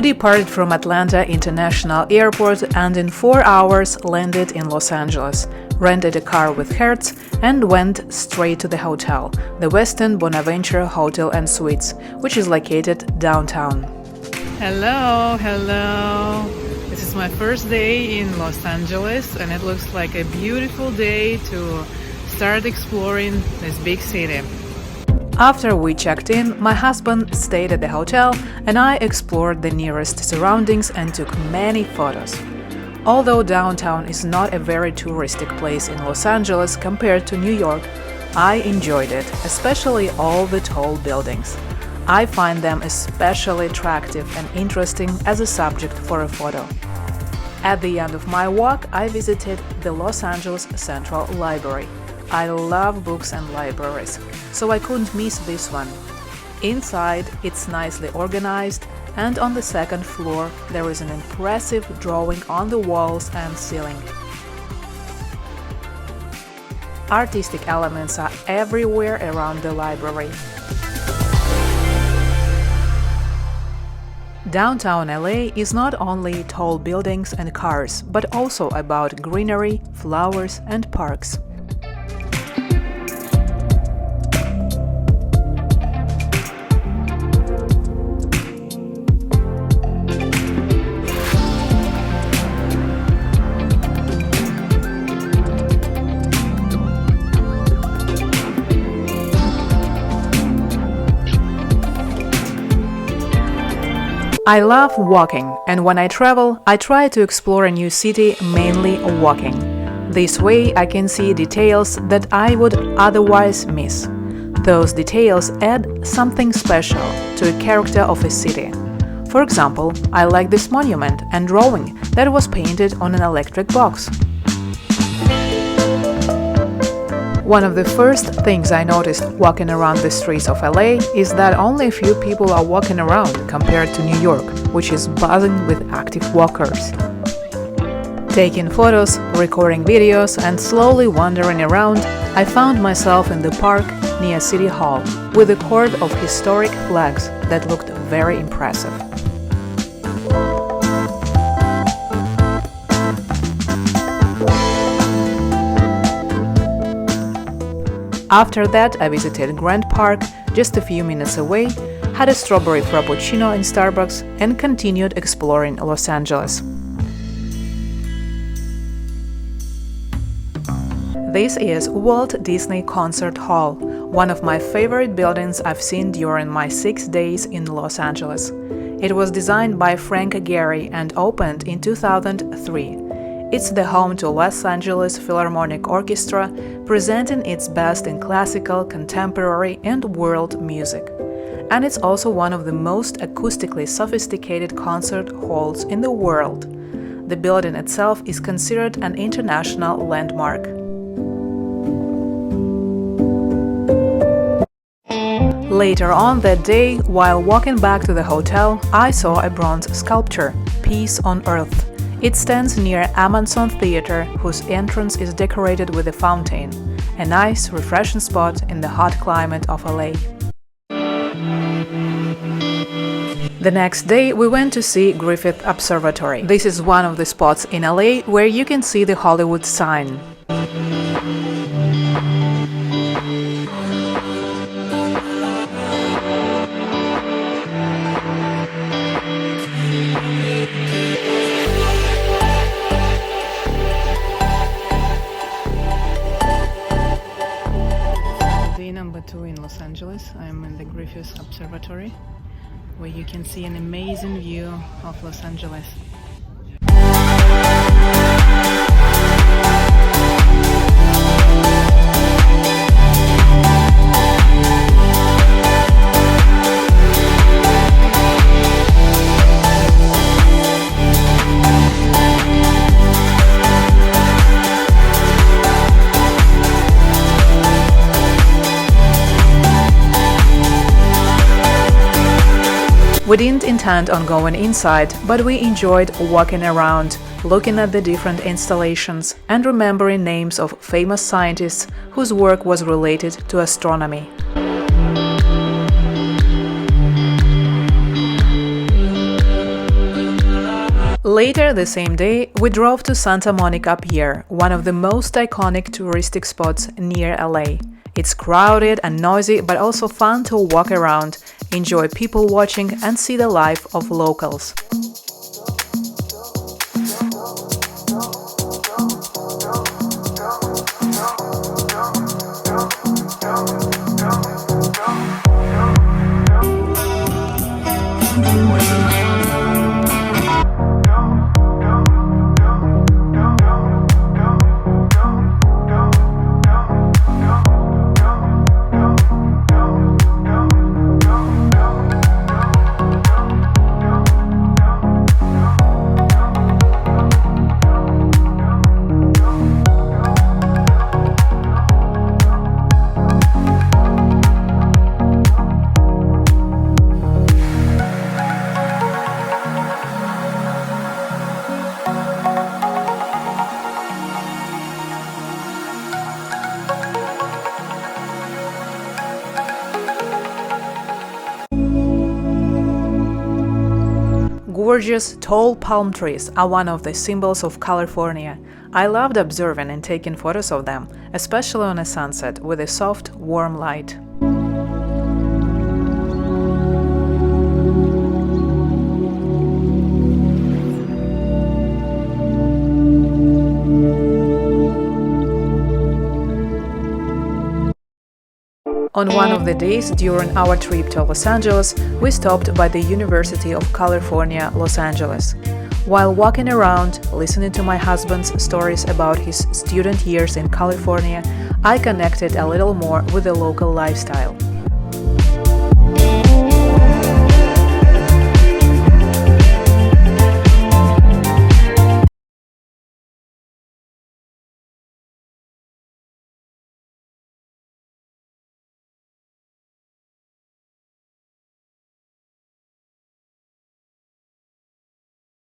departed from Atlanta International Airport and in 4 hours landed in Los Angeles, rented a car with Hertz, and went straight to the hotel, the Westin Bonaventure Hotel and Suites, which is located downtown. Hello! This is my first day in Los Angeles, and it looks like a beautiful day to start exploring this big city. After we checked in, my husband stayed at the hotel and I explored the nearest surroundings and took many photos. Although downtown is not a very touristic place in Los Angeles compared to New York, I enjoyed it, especially all the tall buildings. I find them especially attractive and interesting as a subject for a photo. At the end of my walk, I visited the Los Angeles Central Library. I love books and libraries, so I couldn't miss this one. Inside, it's nicely organized, and on the second floor there is an impressive drawing on the walls and ceiling. Artistic elements are everywhere around the library. Downtown LA is not only tall buildings and cars, but also about greenery, flowers, and parks. I love walking, and when I travel, I try to explore a new city mainly walking. This way I can see details that I would otherwise miss. Those details add something special to a character of a city. For example, I like this monument and drawing that was painted on an electric box. One of the first things I noticed walking around the streets of LA is that only a few people are walking around compared to New York, which is buzzing with active walkers. Taking photos, recording videos, and slowly wandering around, I found myself in the park near City Hall with a cord of historic flags that looked very impressive. After that, I visited Grand Park, just a few minutes away, had a strawberry frappuccino in Starbucks, and continued exploring Los Angeles. This is Walt Disney Concert Hall, one of my favorite buildings I've seen during my 6 days in Los Angeles. It was designed by Frank Gehry and opened in 2003. It's the home to Los Angeles Philharmonic Orchestra, presenting its best in classical, contemporary, and world music. And it's also one of the most acoustically sophisticated concert halls in the world. The building itself is considered an international landmark. Later on that day, while walking back to the hotel, I saw a bronze sculpture, Peace on Earth. It stands near Amazon Theater, whose entrance is decorated with a fountain, a nice, refreshing spot in the hot climate of LA. The next day, we went to see Griffith Observatory. This is one of the spots in LA where you can see the Hollywood sign. Number 2 in Los Angeles. I'm in the Griffith Observatory, where you can see an amazing view of Los Angeles. We didn't intend on going inside, but we enjoyed walking around, looking at the different installations and remembering names of famous scientists whose work was related to astronomy. Later the same day, we drove to Santa Monica Pier, one of the most iconic touristic spots near LA. It's crowded and noisy, but also fun to walk around, enjoy people watching, and see the life of locals. Gorgeous, tall palm trees are one of the symbols of California. I loved observing and taking photos of them, especially on a sunset with a soft, warm light. On one of the days during our trip to Los Angeles, we stopped by the University of California, Los Angeles. While walking around, listening to my husband's stories about his student years in California, I connected a little more with the local lifestyle.